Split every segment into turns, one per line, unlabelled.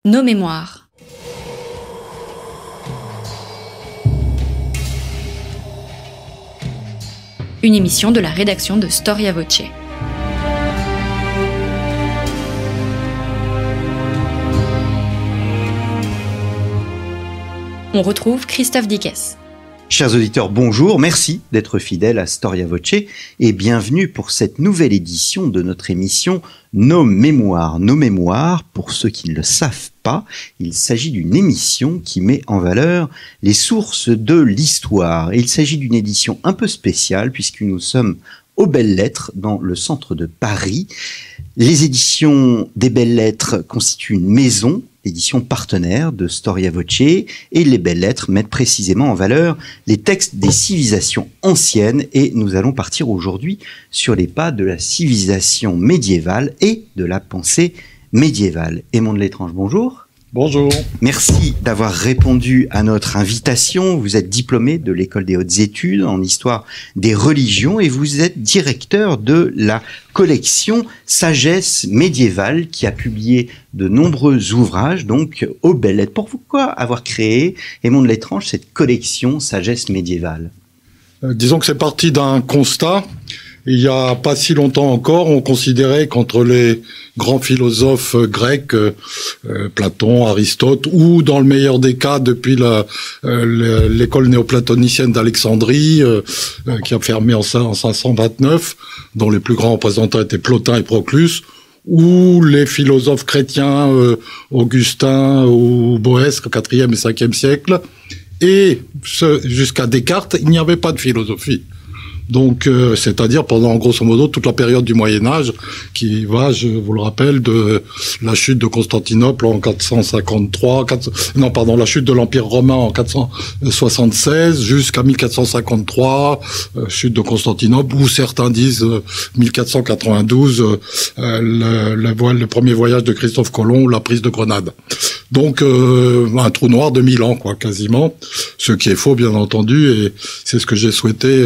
Nos mémoires. Une émission de la rédaction de Storia Voce. On retrouve Christophe Dickès.
Chers auditeurs, bonjour, merci d'être fidèles à Storia Voce et bienvenue pour cette nouvelle édition de notre émission Nos mémoires. Nos mémoires, pour ceux qui ne le savent pas, il s'agit d'une émission qui met en valeur les sources de l'histoire. Et il s'agit d'une édition un peu spéciale puisque nous sommes aux Belles Lettres dans le centre de Paris. Les éditions des Belles Lettres constituent une maison d'édition partenaire de Storia Voce, et les Belles Lettres mettent précisément en valeur les textes des civilisations anciennes, et nous allons partir aujourd'hui sur les pas de la civilisation médiévale et de la pensée médiévale. Aymon de l'Étrange, bonjour.
Bonjour.
Merci d'avoir répondu à notre invitation. Vous êtes diplômé de l'École des hautes études en histoire des religions et vous êtes directeur de la collection Sagesse médiévale qui a publié de nombreux ouvrages, donc aux Belles Lettres. Pourquoi avoir créé, Aymon de l'Étrange, cette collection Sagesse médiévale ?
Disons que c'est parti d'un constat. Il y a pas si longtemps encore, on considérait qu'entre les grands philosophes grecs, Platon, Aristote, ou dans le meilleur des cas depuis l'école néoplatonicienne d'Alexandrie, qui a fermé en 529, dont les plus grands représentants étaient Plotin et Proclus, ou les philosophes chrétiens, Augustin ou Boès, au 4e et 5e siècle, et jusqu'à Descartes, il n'y avait pas de philosophie. Donc, c'est-à-dire pendant grosso modo toute la période du Moyen-Âge qui va, je vous le rappelle, de la chute de Constantinople en 453, la chute de l'Empire romain en 476 jusqu'à 1453, chute de Constantinople, ou certains disent 1492, le premier voyage de Christophe Colomb, la prise de Grenade. Donc, un trou noir de 1000 ans, quoi, quasiment. Ce qui est faux, bien entendu, et c'est ce que j'ai souhaité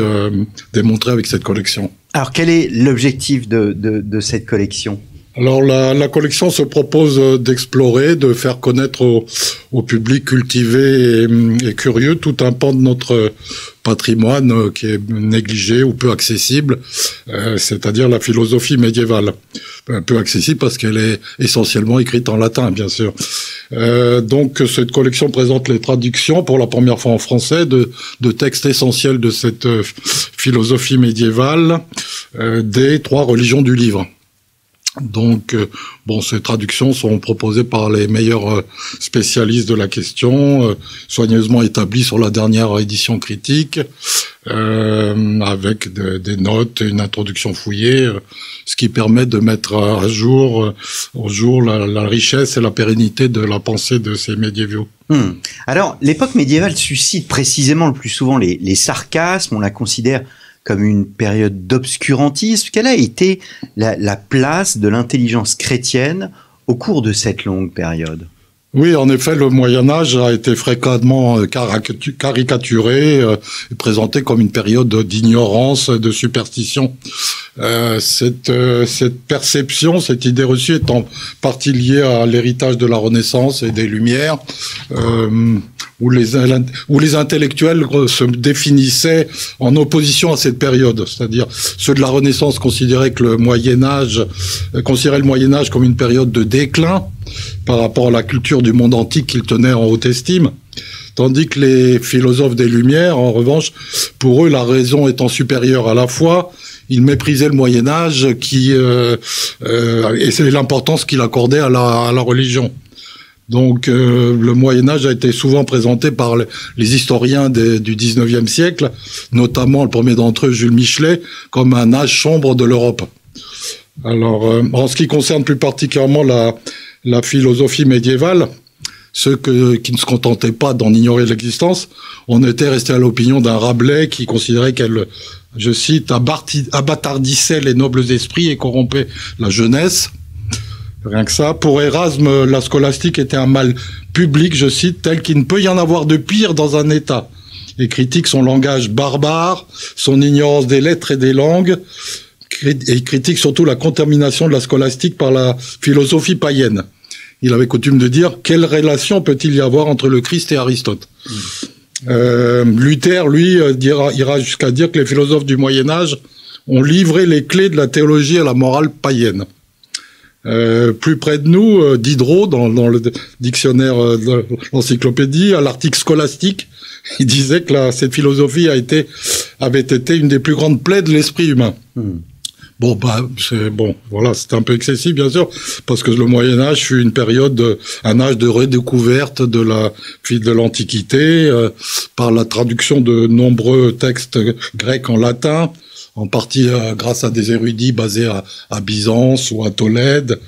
démontrer avec cette collection.
Alors, quel est l'objectif de cette collection ?
Alors, la collection se propose d'explorer, de faire connaître au public cultivé et curieux tout un pan de notre patrimoine qui est négligé ou peu accessible, c'est-à-dire la philosophie médiévale. Peu accessible parce qu'elle est essentiellement écrite en latin, bien sûr. Donc, cette collection présente les traductions, pour la première fois en français, de textes essentiels de cette philosophie médiévale des 3 religions du livre. Donc, ces traductions sont proposées par les meilleurs spécialistes de la question, soigneusement établies sur la dernière édition critique, avec des notes et une introduction fouillée, ce qui permet de mettre au jour la richesse et la pérennité de la pensée de ces médiévaux.
Alors, l'époque médiévale suscite précisément le plus souvent les sarcasmes, on la considère comme une période d'obscurantisme. Quelle a été la place de l'intelligence chrétienne au cours de cette longue période ?
Oui, en effet, le Moyen-Âge a été fréquemment caricaturé et présenté comme une période d'ignorance, de superstition. Cette perception, cette idée reçue est en partie liée à l'héritage de la Renaissance et des Lumières, où les intellectuels se définissaient en opposition à cette période. C'est-à-dire, ceux de la Renaissance considéraient le Moyen-Âge comme une période de déclin par rapport à la culture du monde antique qu'ils tenaient en haute estime. Tandis que les philosophes des Lumières, en revanche, pour eux, la raison étant supérieure à la foi, ils méprisaient le Moyen-Âge et c'est l'importance qu'il accordait à la religion. Donc, le Moyen-Âge a été souvent présenté par les historiens du 19e siècle, notamment le premier d'entre eux, Jules Michelet, comme un âge sombre de l'Europe. Alors, en ce qui concerne plus particulièrement la philosophie médiévale, ceux qui ne se contentaient pas d'en ignorer l'existence, on était resté à l'opinion d'un Rabelais qui considérait qu'elle, je cite, abâtardissait les nobles esprits et corrompait la jeunesse. Rien que ça. Pour Erasme, la scolastique était un mal public, je cite, tel qu'il ne peut y en avoir de pire dans un État. Et critique son langage barbare, son ignorance des lettres et des langues, et il critique surtout la contamination de la scolastique par la philosophie païenne. il avait coutume de dire quelle relation peut-il y avoir entre le Christ et Aristote. Luther, lui, ira jusqu'à dire que les philosophes du Moyen-Âge ont livré les clés de la théologie et la morale païenne. Plus près de nous, Diderot, dans le dictionnaire de l'encyclopédie, à l'article scolastique, il disait que cette philosophie avait été une des plus grandes plaies de l'esprit humain. Voilà, c'était un peu excessif, bien sûr, parce que le Moyen-Âge fut un âge de redécouverte de l'Antiquité, par la traduction de nombreux textes grecs en latin, en partie grâce à des érudits basés à Byzance ou à Tolède,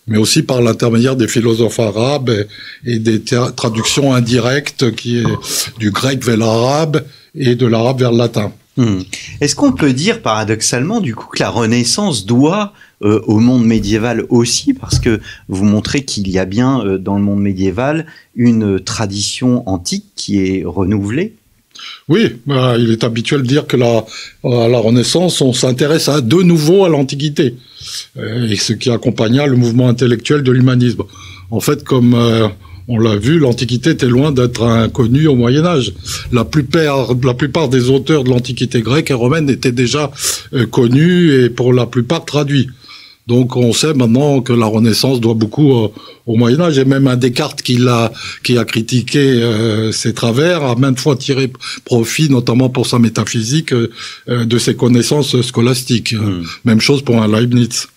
mais aussi par l'intermédiaire des philosophes arabes et des traductions indirectes du grec vers l'arabe et de l'arabe vers le latin.
Est-ce qu'on peut dire paradoxalement du coup que la Renaissance doit au monde médiéval aussi, parce que vous montrez qu'il y a bien dans le monde médiéval une tradition antique qui est renouvelée?
Oui, il est habituel de dire que à la Renaissance, on s'intéresse de nouveau à l'Antiquité, et ce qui accompagna le mouvement intellectuel de l'humanisme. En fait, comme on l'a vu, l'Antiquité était loin d'être inconnue au Moyen-Âge. La plupart des auteurs de l'Antiquité grecque et romaine étaient déjà connus et pour la plupart traduits. Donc on sait maintenant que la Renaissance doit beaucoup au Moyen-Âge, et même un Descartes qui a critiqué ses travers a maintes fois tiré profit, notamment pour sa métaphysique, de ses connaissances scolastiques. Même chose pour un Leibniz.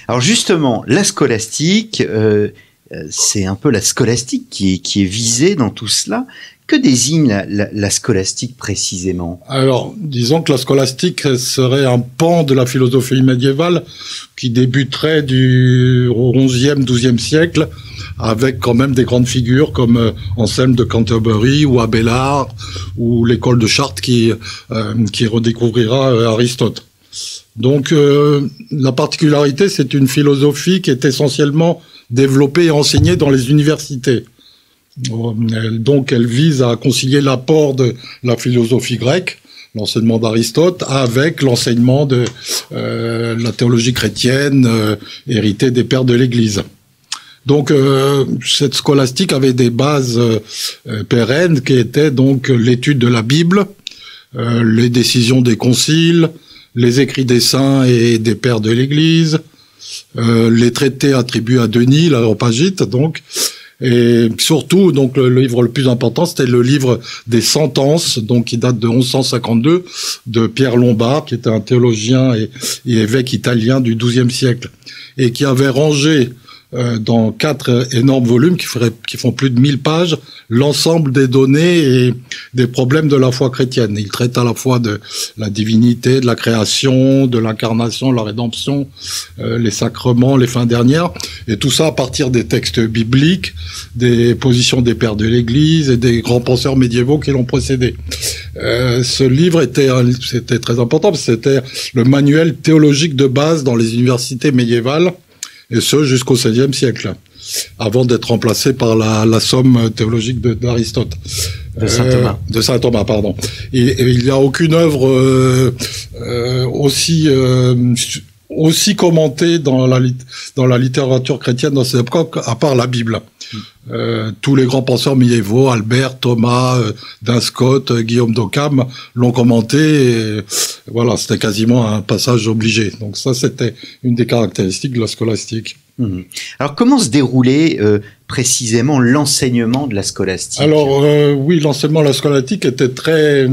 Alors justement, la scolastique, c'est un peu la scolastique qui est visée dans tout cela. Que désigne la scolastique précisément?
Alors, disons que la scolastique serait un pan de la philosophie médiévale qui débuterait au XIe, XIIe siècle, avec quand même des grandes figures comme Anselme de Canterbury ou Abélard ou l'école de Chartres qui redécouvrira Aristote. Donc, la particularité, c'est une philosophie qui est essentiellement développée et enseignée dans les universités. Donc, elle vise à concilier l'apport de la philosophie grecque, l'enseignement d'Aristote, avec l'enseignement de la théologie chrétienne héritée des pères de l'Église. Donc, cette scolastique avait des bases pérennes qui étaient donc l'étude de la Bible, les décisions des conciles, les écrits des saints et des pères de l'Église, les traités attribués à Denis, l'Aréopagite, donc. Et surtout, donc, le livre le plus important, c'était le livre des Sentences, donc, qui date de 1152, de Pierre Lombard, qui était un théologien et évêque italien du XIIe siècle, et qui avait rangé dans 4 énormes volumes qui font plus de 1000 pages, l'ensemble des données et des problèmes de la foi chrétienne. Il traite à la fois de la divinité, de la création, de l'incarnation, de la rédemption, les sacrements, les fins dernières, et tout ça à partir des textes bibliques, des positions des pères de l'Église et des grands penseurs médiévaux qui l'ont précédé. Ce livre c'était très important parce que c'était le manuel théologique de base dans les universités médiévales, et ce jusqu'au XVIe siècle, avant d'être remplacé par la somme théologique d'Aristote.
De saint Thomas.
De saint Thomas, pardon. Et il n'y a aucune œuvre aussi commentée dans la littérature chrétienne dans cette époque, à part la Bible. Tous les grands penseurs médiévaux, Albert, Thomas, Duns Scotus, Guillaume d'Occam, l'ont commenté. Et voilà, c'était quasiment un passage obligé. Donc ça, c'était une des caractéristiques de la scolastique.
Alors, comment se déroulait précisément l'enseignement de la scolastique?
Alors, oui, l'enseignement de la scolastique était très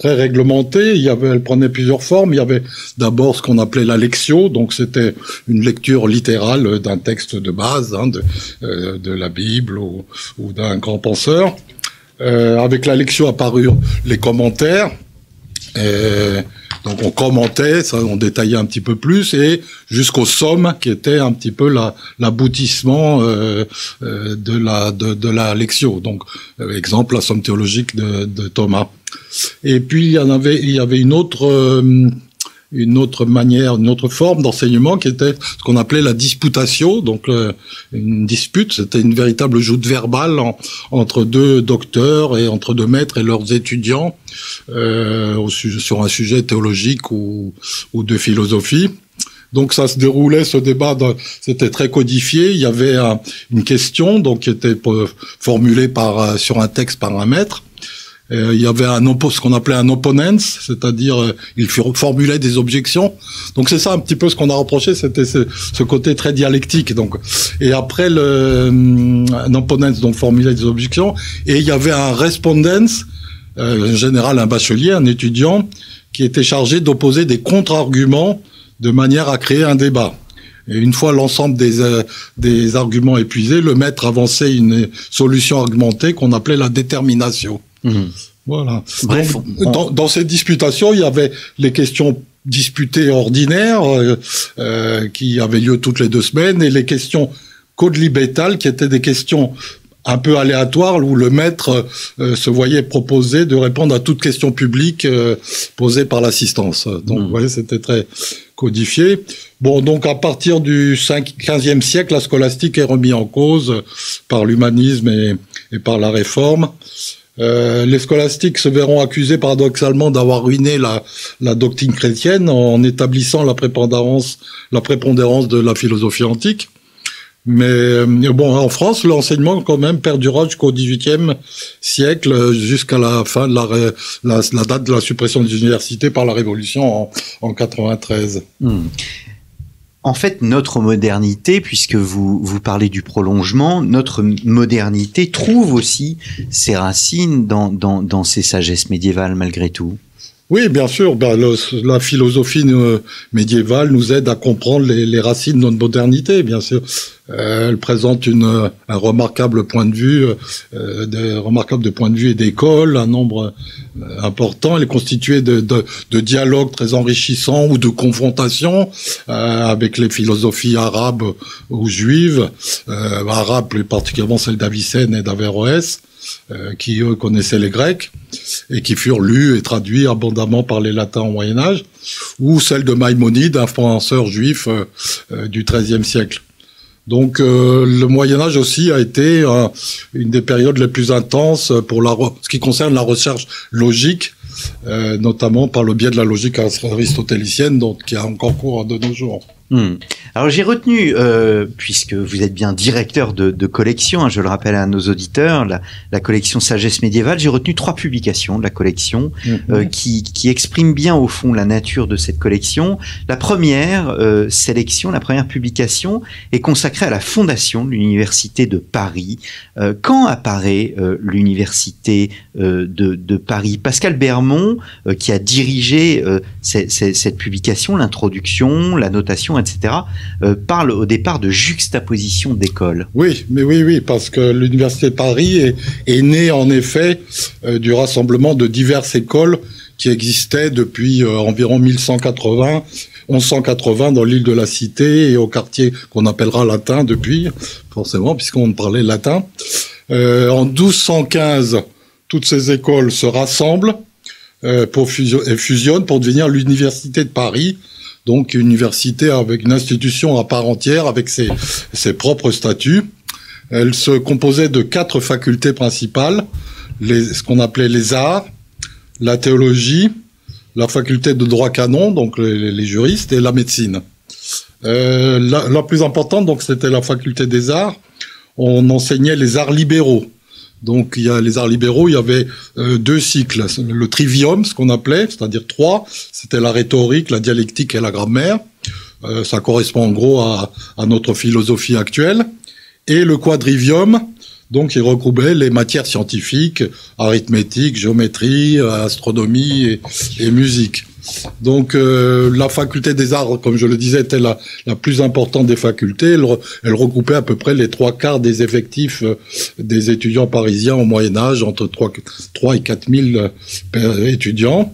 réglementée. Elle prenait plusieurs formes. Il y avait d'abord ce qu'on appelait la lectio, donc c'était une lecture littérale d'un texte de base, de la Bible ou d'un grand penseur. Avec la lectio apparurent les commentaires. Donc on commentait, ça, on détaillait un petit peu plus, et jusqu'aux sommes, qui était un petit peu l'aboutissement de la lectio. Donc, exemple, la somme théologique de Thomas. Et puis il y avait une autre manière, une autre forme d'enseignement qui était ce qu'on appelait la disputatio, donc une dispute, c'était une véritable joute verbale entre deux docteurs et entre deux maîtres et leurs étudiants sur un sujet théologique ou de philosophie. Donc ça se déroulait, ce débat, c'était très codifié. Il y avait une question donc qui était formulée sur un texte par un maître. Il y avait ce qu'on appelait un opponent, c'est-à-dire il formulait des objections. Donc c'est ça un petit peu ce qu'on a reproché, c'était ce côté très dialectique. Donc et après un opponent donc formulait des objections et il y avait un respondent, en général un bachelier, un étudiant, qui était chargé d'opposer des contre-arguments de manière à créer un débat. Et une fois l'ensemble des arguments épuisés, le maître avançait une solution argumentée qu'on appelait la détermination. Voilà.
Bref,
dans ces disputations, il y avait les questions disputées ordinaires qui avaient lieu toutes les 2 semaines et les questions quodlibétales qui étaient des questions un peu aléatoires où le maître se voyait proposer de répondre à toute question publique posée par l'assistance. Donc, vous voyez, c'était très codifié. Bon, donc à partir du 15e siècle, la scolastique est remise en cause par l'humanisme et par la réforme. Les scolastiques se verront accusés paradoxalement d'avoir ruiné la doctrine chrétienne en établissant la prépondérance de la philosophie antique. Mais bon, en France, l'enseignement quand même perdura jusqu'au XVIIIe siècle, jusqu'à la fin de la date de la suppression des universités par la Révolution en 93.
En fait, notre modernité, puisque vous parlez du prolongement, notre modernité trouve aussi ses racines dans ces sagesses médiévales malgré tout.
Oui, bien sûr. La philosophie médiévale nous aide à comprendre les racines de notre modernité, bien sûr. Elle présente un remarquable point de vue, de points de vue et d'écoles, un nombre important. Elle est constituée de dialogues très enrichissants ou de confrontations avec les philosophies arabes ou juives, arabes plus particulièrement celles d'Avicenne et d'Averroès, qui eux connaissaient les Grecs et qui furent lus et traduits abondamment par les latins au Moyen-Âge, ou celle de Maïmonide, un penseur juif du XIIIe siècle. Donc le Moyen-Âge aussi a été une des périodes les plus intenses pour ce qui concerne la recherche logique, notamment par le biais de la logique aristotélicienne, donc qui a encore cours de nos jours.
Alors j'ai retenu, puisque vous êtes bien directeur de collection, je le rappelle à nos auditeurs, la collection Sagesse médiévale, j'ai retenu 3 publications de la collection qui expriment bien au fond la nature de cette collection. La première sélection, la première publication est consacrée à la fondation de l'université de Paris. Quand apparaît l'université de Paris? Pascal Bermond, qui a dirigé cette publication, l'introduction, la notation, etc., parle au départ de juxtaposition d'écoles.
Oui, parce que l'université de Paris est née en effet du rassemblement de diverses écoles qui existaient depuis environ 1180 dans l'île de la Cité et au quartier qu'on appellera latin depuis, forcément, puisqu'on parlait latin. En 1215, toutes ces écoles se rassemblent et fusionnent pour devenir l'université de Paris. Donc, une université avec une institution à part entière, avec ses propres statuts. Elle se composait de 4 facultés principales, ce qu'on appelait les arts, la théologie, la faculté de droit canon, donc les juristes, et la médecine. La plus importante, donc, c'était la faculté des arts. On enseignait les arts libéraux. Donc, les arts libéraux, il y avait 2 cycles. Le trivium, ce qu'on appelait, c'est-à-dire 3, c'était la rhétorique, la dialectique et la grammaire. Ça correspond en gros à notre philosophie actuelle. Et le quadrivium, donc, il regroupait les matières scientifiques, arithmétique, géométrie, astronomie et musique. Donc, la faculté des arts, comme je le disais, était la plus importante des facultés. Elle regroupait à peu près les 3/4 des effectifs des étudiants parisiens au Moyen-Âge, entre 3 et 4 000 étudiants.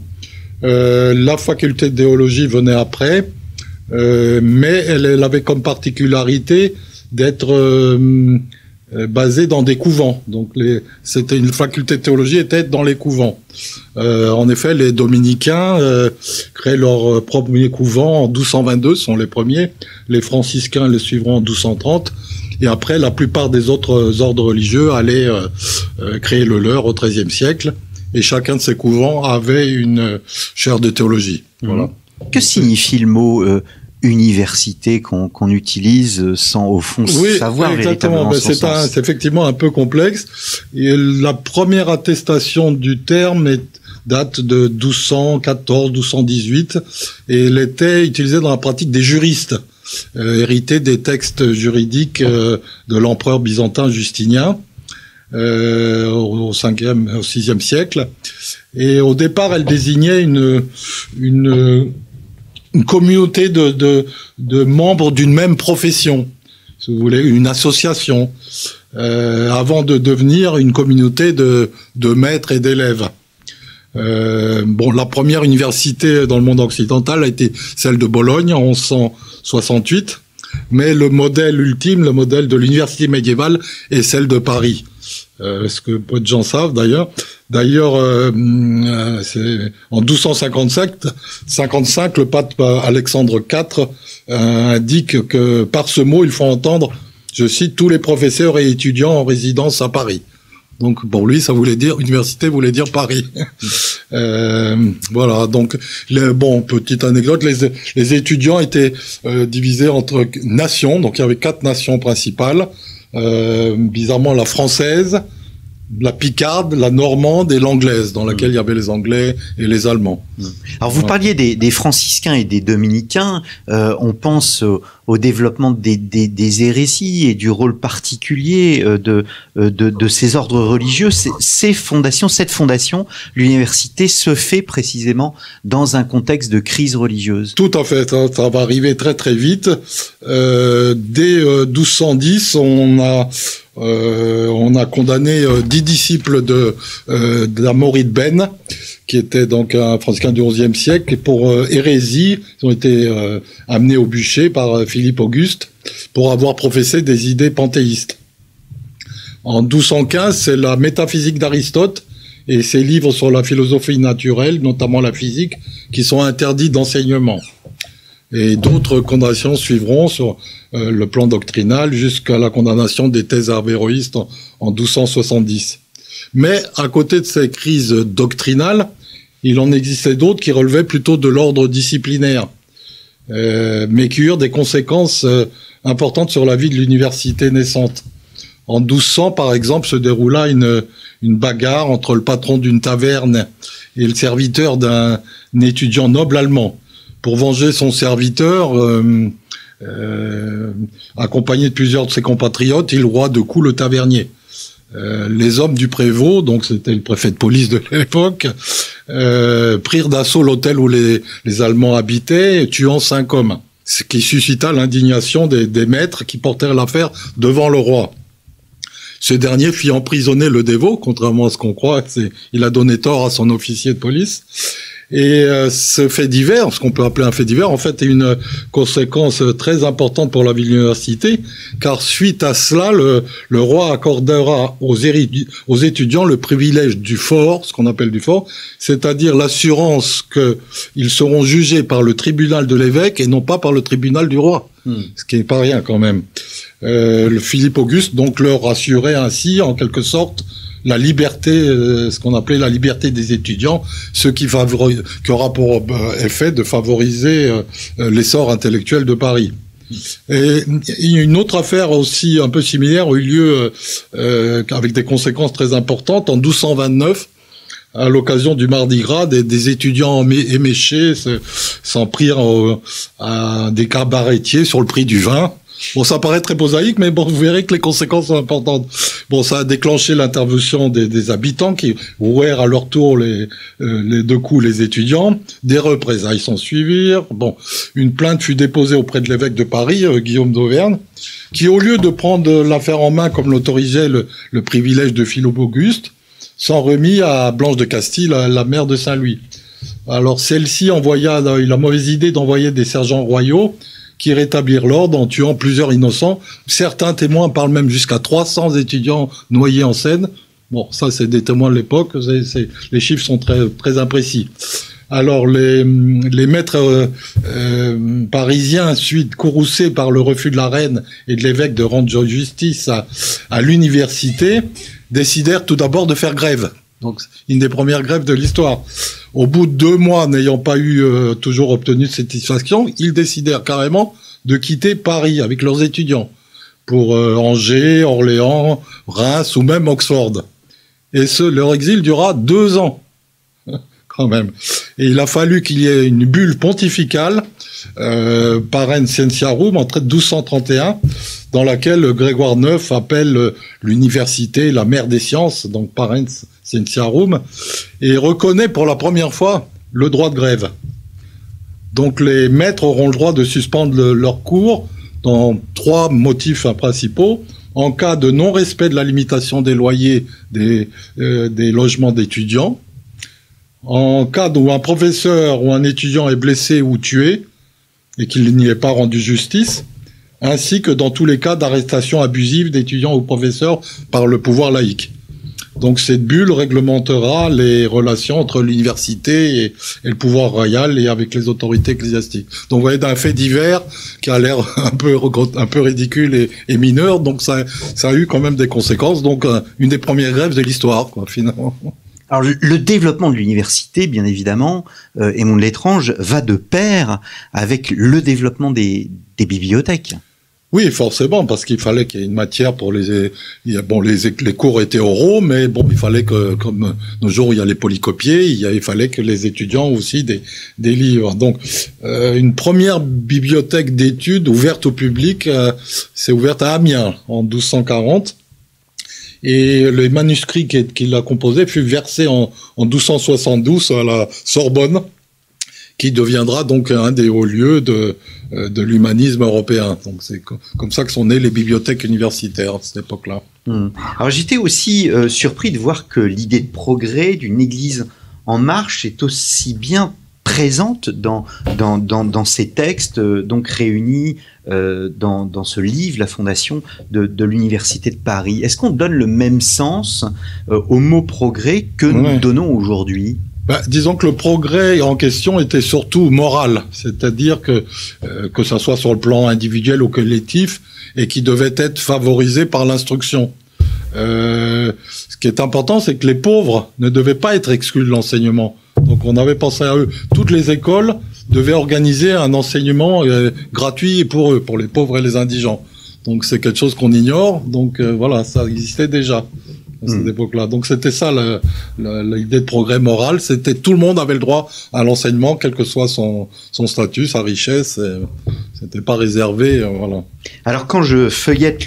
La faculté de théologie venait après, mais elle avait comme particularité d'être basée dans des couvents. Donc, c'était une faculté de théologie était dans les couvents. En effet, les dominicains créent leur premier couvent en 1222, sont les premiers. Les franciscains les suivront en 1230. Et après, la plupart des autres ordres religieux allaient créer le leur au XIIIe siècle. Et chacun de ces couvents avait une chaire de théologie. Voilà.
Que signifie le mot université qu'on utilise sans au fond savoir véritablement son sens.
C'est effectivement un peu complexe. Et la première attestation du terme date de 1214, 1218, et elle était utilisée dans la pratique des juristes, héritée des textes juridiques de l'empereur byzantin Justinien au 6e siècle. Et au départ, elle désignait une communauté de membres d'une même profession, si vous voulez, une association, avant de devenir une communauté de maîtres et d'élèves. La première université dans le monde occidental a été celle de Bologne en 1168, mais le modèle ultime, le modèle de l'université médiévale, est celle de Paris. Ce que peu de gens savent d'ailleurs. C'est en 1255, le pape Alexandre IV indique que par ce mot, il faut entendre, je cite, tous les professeurs et étudiants en résidence à Paris. Donc pour lui, ça voulait dire, université voulait dire Paris. Voilà. Donc petite anecdote, les étudiants étaient divisés entre nations. Donc il y avait 4 nations principales. Bizarrement la française, la picarde, la normande et l'anglaise, dans laquelle il y avait les Anglais et les Allemands.
Alors vous parliez des franciscains et des dominicains, on pense au développement des hérésies et du rôle particulier de ces ordres religieux. Cette fondation, l'université se fait précisément dans un contexte de crise religieuse.
Tout à fait, ça va arriver très très vite. Dès 1210, on a condamné 10 disciples d'Amaury de Benne, qui était donc un franciscain du XIe siècle, et pour hérésie, ils ont été amenés au bûcher par Philippe Auguste pour avoir professé des idées panthéistes. En 1215, c'est la métaphysique d'Aristote et ses livres sur la philosophie naturelle, notamment la physique, qui sont interdits d'enseignement. Et d'autres condamnations suivront sur le plan doctrinal jusqu'à la condamnation des thèses avéroïstes en 1270. Mais à côté de ces crises doctrinales, il en existait d'autres qui relevaient plutôt de l'ordre disciplinaire, mais qui eurent des conséquences importantes sur la vie de l'université naissante. En 1200, par exemple, se déroula une bagarre entre le patron d'une taverne et le serviteur d'un étudiant noble allemand. Pour venger son serviteur, accompagné de plusieurs de ses compatriotes, il roua de coups le tavernier. Les hommes du prévôt, donc c'était le préfet de police de l'époque, prirent d'assaut l'hôtel où les Allemands habitaient, tuant 5 hommes. Ce qui suscita l'indignation des maîtres qui portèrent l'affaire devant le roi. Ce dernier fit emprisonner le dévot, contrairement à ce qu'on croit, il a donné tort à son officier de police. Et ce fait divers, ce qu'on peut appeler un fait divers, en fait, est une conséquence très importante pour la vie de l'université, car suite à cela, le roi accordera aux étudiants le privilège du fort, ce qu'on appelle du fort, c'est-à-dire l'assurance qu'ils seront jugés par le tribunal de l'évêque et non pas par le tribunal du roi, ce qui n'est pas rien quand même. Le Philippe Auguste donc leur assurait ainsi, en quelque sorte, la liberté, ce qu'on appelait la liberté des étudiants, ce qui aura pour effet de favoriser l'essor intellectuel de Paris. Et une autre affaire aussi un peu similaire a eu lieu avec des conséquences très importantes en 1229. À l'occasion du Mardi Gras, des étudiants éméchés s'en prirent à des cabaretiers sur le prix du vin. Bon, ça paraît très prosaïque, mais bon, vous verrez que les conséquences sont importantes. Bon, ça a déclenché l'intervention des habitants qui rouèrent à leur tour les 2 coups les étudiants. Des représailles s'en suivirent. Bon, une plainte fut déposée auprès de l'évêque de Paris, Guillaume d'Auvergne, qui, au lieu de prendre l'affaire en main comme l'autorisait le privilège de Philippe Auguste, s'en remit à Blanche de Castille, la mère de Saint-Louis. Alors, celle-ci a eu la mauvaise idée d'envoyer des sergents royaux qui rétablirent l'ordre en tuant plusieurs innocents. Certains témoins parlent même jusqu'à 300 étudiants noyés en Seine. Bon, ça, c'est des témoins de l'époque. Les chiffres sont très, très imprécis. Alors, les maîtres parisiens, ensuite courroucés par le refus de la reine et de l'évêque de rendre justice à l'université, décidèrent tout d'abord de faire grève. Donc, une des premières grèves de l'histoire. Au bout de 2 mois, n'ayant pas eu toujours obtenu de satisfaction, ils décidèrent carrément de quitter Paris avec leurs étudiants pour Angers, Orléans, Reims ou même Oxford. Et leur exil dura 2 ans, quand même. Et il a fallu qu'il y ait une bulle pontificale, Parens Scientiarum, en 1231, dans laquelle Grégoire IX appelle l'université la mère des sciences, donc Parens Scientiarum, et reconnaît pour la première fois le droit de grève. Donc les maîtres auront le droit de suspendre leurs cours dans 3 motifs principaux. En cas de non-respect de la limitation des loyers des logements d'étudiants, en cas où un professeur ou un étudiant est blessé ou tué et qu'il n'y ait pas rendu justice, ainsi que dans tous les cas d'arrestation abusive d'étudiants ou professeurs par le pouvoir laïque. Donc cette bulle réglementera les relations entre l'université et le pouvoir royal et avec les autorités ecclésiastiques. Donc vous voyez, d'un fait divers qui a l'air un peu ridicule et mineur, donc ça a eu quand même des conséquences. Donc une des premières grèves de l'histoire, quoi, finalement.
Alors le développement de l'université, bien évidemment, Aymon de L'étrange, va de pair avec le développement des bibliothèques.
Oui, forcément, parce qu'il fallait qu'il y ait une matière pour les cours étaient oraux, mais bon, il fallait que, comme nos jours, il y a les polycopiés, il fallait que les étudiants aussi des livres. Donc, une première bibliothèque d'études ouverte au public, s'est ouverte à Amiens en 1240. Et le manuscrit qu'il a composé fut versé en 1272 à la Sorbonne, qui deviendra donc un des hauts lieux de l'humanisme européen. Donc c'est comme ça que sont nées les bibliothèques universitaires à cette époque-là.
Alors j'étais aussi surpris de voir que l'idée de progrès d'une église en marche est aussi bien présente dans ces textes donc réunis dans ce livre, la fondation de l'Université de Paris. Est-ce qu'on donne le même sens au mot progrès que nous donnons aujourd'hui ?
Disons que le progrès en question était surtout moral, c'est-à-dire que ça soit sur le plan individuel ou collectif, et qui devait être favorisé par l'instruction. Ce qui est important, c'est que les pauvres ne devaient pas être exclus de l'enseignement. Donc on avait pensé à eux. Toutes les écoles devaient organiser un enseignement gratuit pour eux, pour les pauvres et les indigents. Donc c'est quelque chose qu'on ignore. Donc voilà, ça existait déjà à cette époque-là. Donc c'était ça l'idée de progrès moral, c'était tout le monde avait le droit à l'enseignement, quel que soit son statut, sa richesse, c'était pas réservé, voilà.
Alors quand je feuillette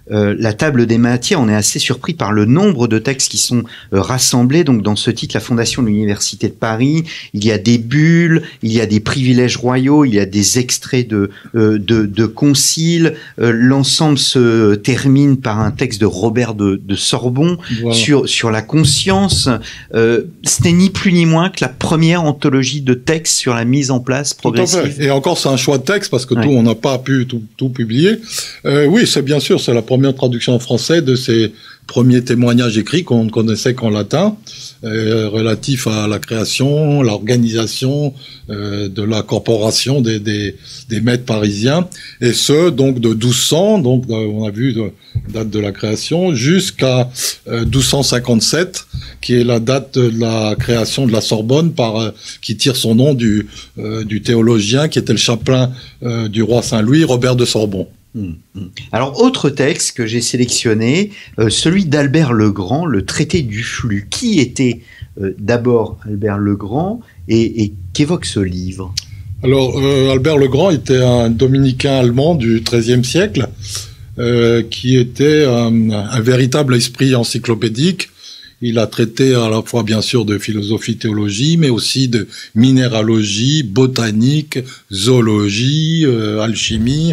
la table des matières, on est assez surpris par le nombre de textes qui sont rassemblés. Donc dans ce titre, la fondation de l'Université de Paris, il y a des bulles, il y a des privilèges royaux, il y a des extraits de conciles. L'ensemble se termine par un texte de Robert de Sorbon, voilà, sur la conscience. Ce n'est ni plus ni moins que la première anthologie de textes sur la mise en place progressive.
Tout à fait. Et encore, c'est un choix de texte parce que on n'a pas pu tout publier. Oui, c'est bien sûr, c'est la première traduction en français de ces premiers témoignages écrits qu'on ne connaissait qu'en latin, relatifs à la création, l'organisation de la corporation des maîtres parisiens, et ce, donc de 1200, donc on a vu date de la création, jusqu'à 1257, qui est la date de la création de la Sorbonne, qui tire son nom du théologien qui était le chapelain du roi Saint-Louis, Robert de Sorbon.
Alors, autre texte que j'ai sélectionné, celui d'Albert le Grand, le traité du flux. Qui était d'abord Albert le Grand et qu'évoque ce livre ?
Alors, Albert le Grand était un dominicain allemand du XIIIe siècle qui était un véritable esprit encyclopédique. Il a traité à la fois, bien sûr, de philosophie, théologie, mais aussi de minéralogie, botanique, zoologie, alchimie.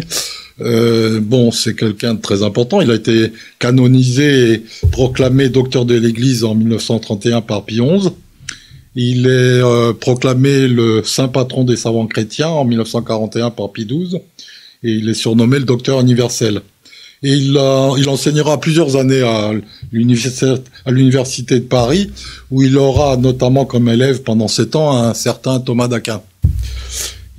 C'est quelqu'un de très important. Il a été canonisé et proclamé docteur de l'Église en 1931 par Pie XI. Il est proclamé le saint patron des savants chrétiens en 1941 par Pie XII. Et il est surnommé le docteur universel. Et il enseignera plusieurs années à l'université de Paris, où il aura notamment comme élève pendant 7 ans un certain Thomas d'Aquin.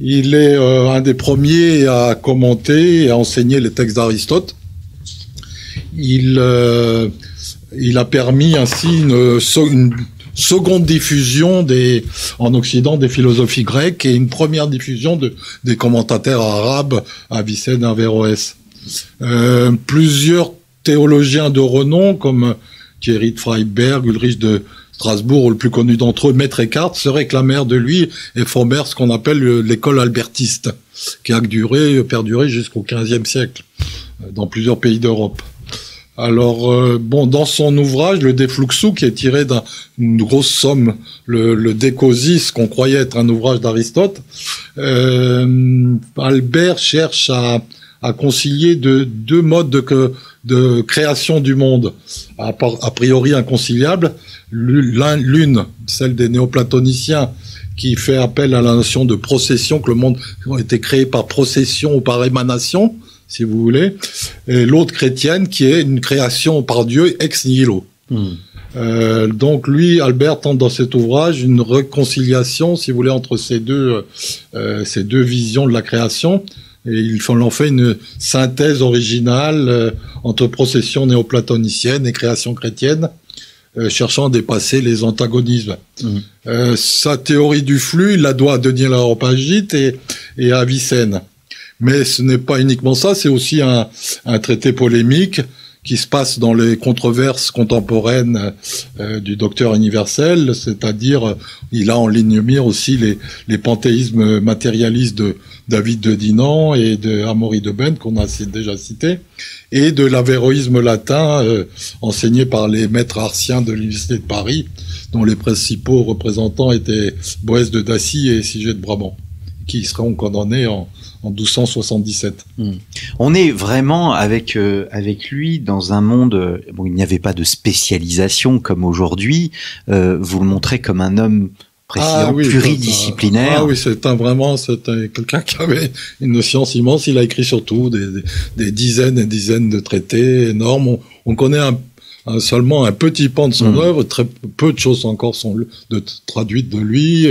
Il est un des premiers à commenter et à enseigner les textes d'Aristote. Il a permis ainsi seconde diffusion en Occident des philosophies grecques et une première diffusion des commentateurs arabes, Avicenne et Averroès. Plusieurs théologiens de renom, comme Thierry de Freiberg, Ulrich de Strasbourg, ou le plus connu d'entre eux, Maître Eckhart, se réclamèrent de lui et formèrent ce qu'on appelle l'école albertiste, qui a perduré jusqu'au XVe siècle, dans plusieurs pays d'Europe. Alors, dans son ouvrage, le De Fluxu, qui est tiré d'une grosse somme, le De Causis, qu'on croyait être un ouvrage d'Aristote, Albert cherche à concilier deux modes de création du monde, a priori inconciliables. L'une, celle des néoplatoniciens, qui fait appel à la notion de procession, que le monde a été créé par procession ou par émanation, si vous voulez, et l'autre chrétienne, qui est une création par Dieu ex nihilo. Donc lui, Albert, tente dans cet ouvrage une réconciliation, si vous voulez, entre ces deux visions de la création. Et il en fait une synthèse originale entre procession néoplatonicienne et création chrétienne, cherchant à dépasser les antagonismes. Sa théorie du flux, il la doit à Denis l'Aréopagite et à Avicenne. Mais ce n'est pas uniquement ça, c'est aussi un traité polémique qui se passe dans les controverses contemporaines du docteur universel, c'est-à-dire il a en ligne de mire aussi les panthéismes matérialistes de David de Dinan et de Amaury de Bent, qu'on a déjà cité, et de l'avéroïsme latin enseigné par les maîtres artiens de l'Université de Paris, dont les principaux représentants étaient Boès de Dacy et Sigé de Brabant, qui seront condamnés en 1277.
On est vraiment avec lui dans un monde. Bon, il n'y avait pas de spécialisation comme aujourd'hui. Vous le montrez comme un homme pluridisciplinaire.
Oui, c'est quelqu'un qui avait une science immense. Il a écrit surtout des dizaines et dizaines de traités énormes. On connaît seulement un petit pan de son œuvre. Très peu de choses encore sont traduites de lui.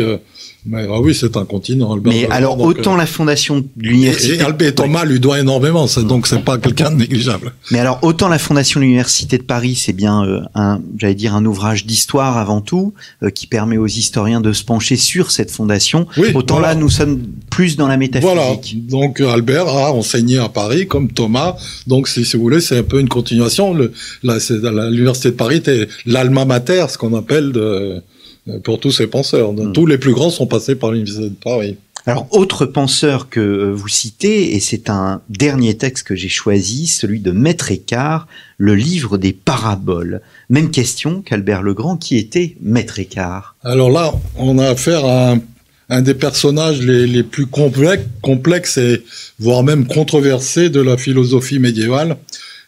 Mais oui, c'est un continent. Albert.
Mais alors, autant la fondation de l'université...
Et Albert Thomas lui doit énormément, donc c'est pas quelqu'un de négligeable.
Mais alors, autant la fondation de l'université de Paris, c'est bien un ouvrage d'histoire avant tout, qui permet aux historiens de se pencher sur cette fondation. Oui, autant là, nous sommes plus dans la métaphysique.
Voilà. Donc Albert a enseigné à Paris, comme Thomas. Donc si vous voulez, c'est un peu une continuation. L'université de Paris était l'alma mater, ce qu'on appelle pour tous ces penseurs. Tous les plus grands sont passés par l'Université de Paris.
Alors, autre penseur que vous citez, et c'est un dernier texte que j'ai choisi, celui de Maître Eckhart, le livre des paraboles. Même question qu'Albert Legrand, qui était Maître Eckhart.
Alors là, on a affaire à un des personnages les plus complexes et voire même controversés de la philosophie médiévale.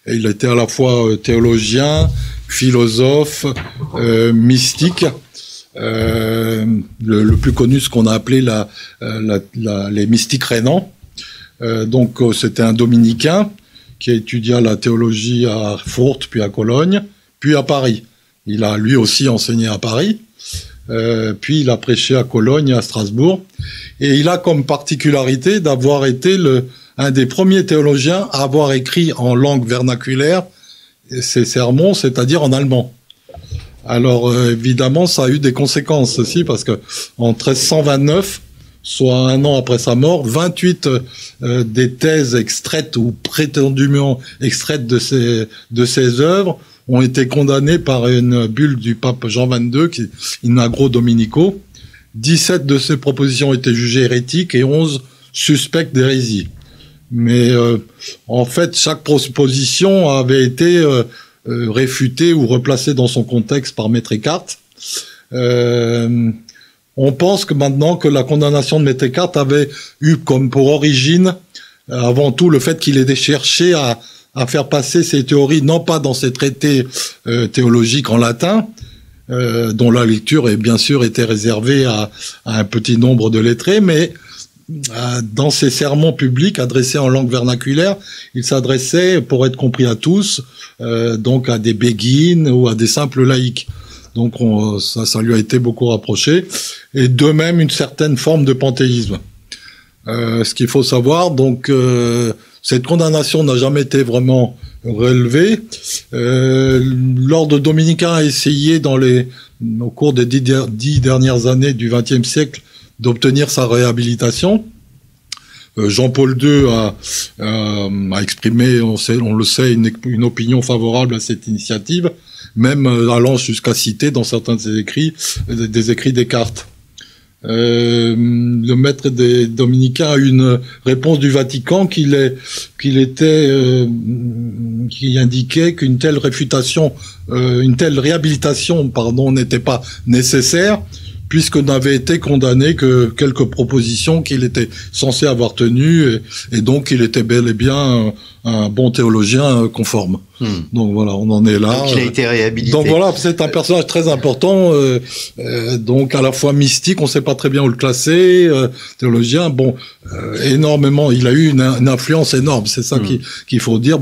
Et il était à la fois théologien, philosophe, mystique. Le plus connu, ce qu'on a appelé les mystiques rénans. Donc c'était un dominicain qui a étudié la théologie à Fourtes, puis à Cologne, puis à Paris. Il a lui aussi enseigné à Paris, puis il a prêché à Cologne et à Strasbourg. Et il a comme particularité d'avoir été un des premiers théologiens à avoir écrit en langue vernaculaire ses sermons, c'est-à-dire en allemand. Alors évidemment, ça a eu des conséquences aussi, parce que en 1329, soit un an après sa mort, 28 des thèses extraites ou prétendument extraites de ses œuvres ont été condamnées par une bulle du pape Jean XXII, qui in agro dominico. 17 de ces propositions ont été jugées hérétiques et 11 suspectes d'hérésie. Mais en fait, chaque proposition avait été réfuté ou replacé dans son contexte par Maître Eckhart. On pense que maintenant que la condamnation de Maître Eckhart avait eu comme pour origine avant tout le fait qu'il ait cherché à faire passer ses théories non pas dans ses traités théologiques en latin, dont la lecture est bien sûr était réservée à un petit nombre de lettrés, mais dans ses sermons publics adressés en langue vernaculaire, il s'adressait, pour être compris à tous, donc à des béguines ou à des simples laïcs. Donc ça lui a été beaucoup rapproché, et de même une certaine forme de panthéisme. Ce qu'il faut savoir, donc cette condamnation n'a jamais été vraiment relevée. l'ordre dominicain a essayé au cours des 10 dernières années du XXe siècle d'obtenir sa réhabilitation. Jean-Paul II a exprimé, on le sait, une opinion favorable à cette initiative, même allant jusqu'à citer dans certains de ses écrits des écrits Descartes. Le maître des dominicains a eu une réponse du Vatican qui indiquait qu'une telle réhabilitation, n'était pas nécessaire, puisque n'avait été condamné que quelques propositions qu'il était censé avoir tenues, et donc il était bel et bien un bon théologien conforme. Donc voilà, on en est là.
Donc il a été réhabilité.
Donc voilà, c'est un personnage très important, donc à la fois mystique, on sait pas très bien où le classer, théologien, énormément, il a eu une influence énorme, c'est ça qu'il faut dire.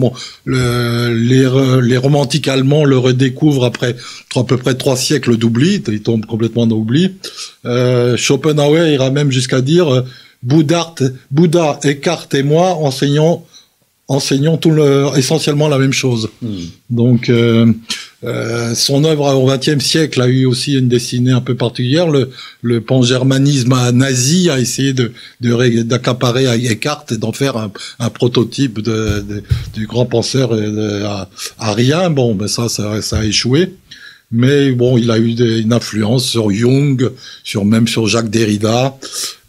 Les romantiques allemands le redécouvrent après à peu près 3 siècles d'oubli, ils tombent complètement dans l'oubli. Schopenhauer ira même jusqu'à dire Bouddha, Eckhart et moi enseignons essentiellement la même chose. Donc son œuvre au XXe siècle a eu aussi une destinée un peu particulière. Le pangermanisme nazi a essayé d'accaparer Eckhart et d'en faire un prototype du grand penseur arien. Ça a échoué. Mais il a eu une influence sur Jung, même sur Jacques Derrida.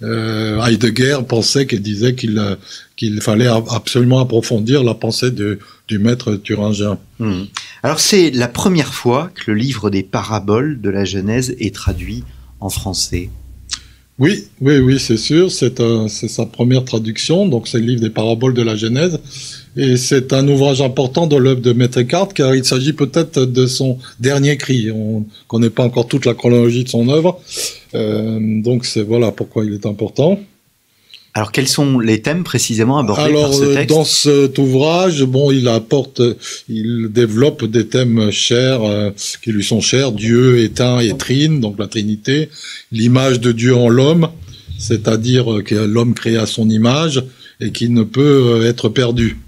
Heidegger qu'il disait qu'il fallait absolument approfondir la pensée du maître thuringien.
Alors c'est la première fois que le livre des paraboles de la Genèse est traduit en français.
Oui, c'est sûr. C'est sa première traduction. Donc c'est le livre des paraboles de la Genèse. Et c'est un ouvrage important dans l'œuvre de Maître Eckhart, car il s'agit peut-être de son dernier écrit. On connaît pas encore toute la chronologie de son œuvre. Donc voilà pourquoi il est important.
Alors, quels sont les thèmes précisément abordés par ce texte ?
Dans cet ouvrage, il développe des thèmes chers, qui lui sont chers, Dieu, éteint et trine, donc la Trinité, l'image de Dieu en l'homme, c'est-à-dire que l'homme créé à son image et qui ne peut être perdu.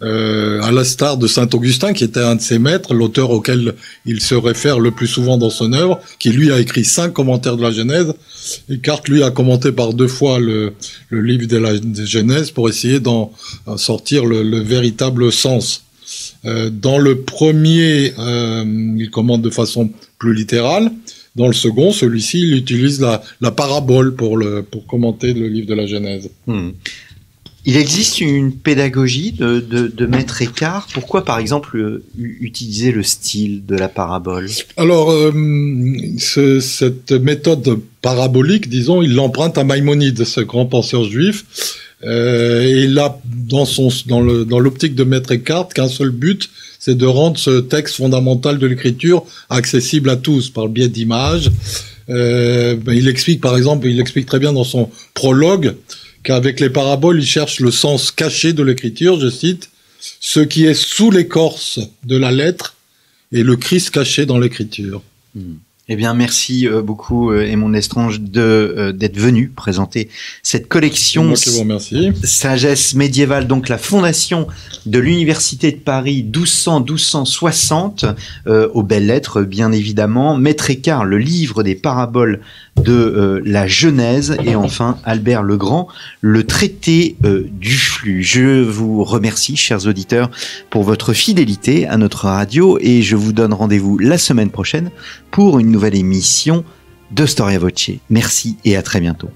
À l'instar de saint Augustin, qui était un de ses maîtres, l'auteur auquel il se réfère le plus souvent dans son œuvre, qui lui a écrit 5 commentaires de la Genèse. Eckhart, lui, a commenté par 2 fois le livre de la Genèse pour essayer d'en sortir le véritable sens. Dans le premier, il commente de façon plus littérale. Dans le second, celui-ci, il utilise la parabole pour commenter le livre de la Genèse.
Il existe une pédagogie de Maître Eckhart. Pourquoi, par exemple, utiliser le style de la parabole ? Alors,
cette méthode parabolique, disons, il l'emprunte à Maïmonide, ce grand penseur juif. Et il a, dans l'optique de Maître Eckhart, qu'un seul but, c'est de rendre ce texte fondamental de l'écriture accessible à tous par le biais d'images. Il explique très bien dans son prologue qu'avec les paraboles, il cherche le sens caché de l'écriture, je cite, « ce qui est sous l'écorce de la lettre et le Christ caché dans l'écriture ».
Eh bien, merci beaucoup, Aymon Destrange, d'être venu présenter cette collection.
Moi qui vous remercie.
Sagesse médiévale, donc la fondation de l'Université de Paris 1200-1260, aux belles lettres, bien évidemment. Maître Eckhart, le livre des paraboles de la Genèse, et enfin Albert le Grand, le traité du flux. Je vous remercie, chers auditeurs, pour votre fidélité à notre radio, et je vous donne rendez-vous la semaine prochaine pour une nouvelle émission de Storia Voce. Merci et à très bientôt.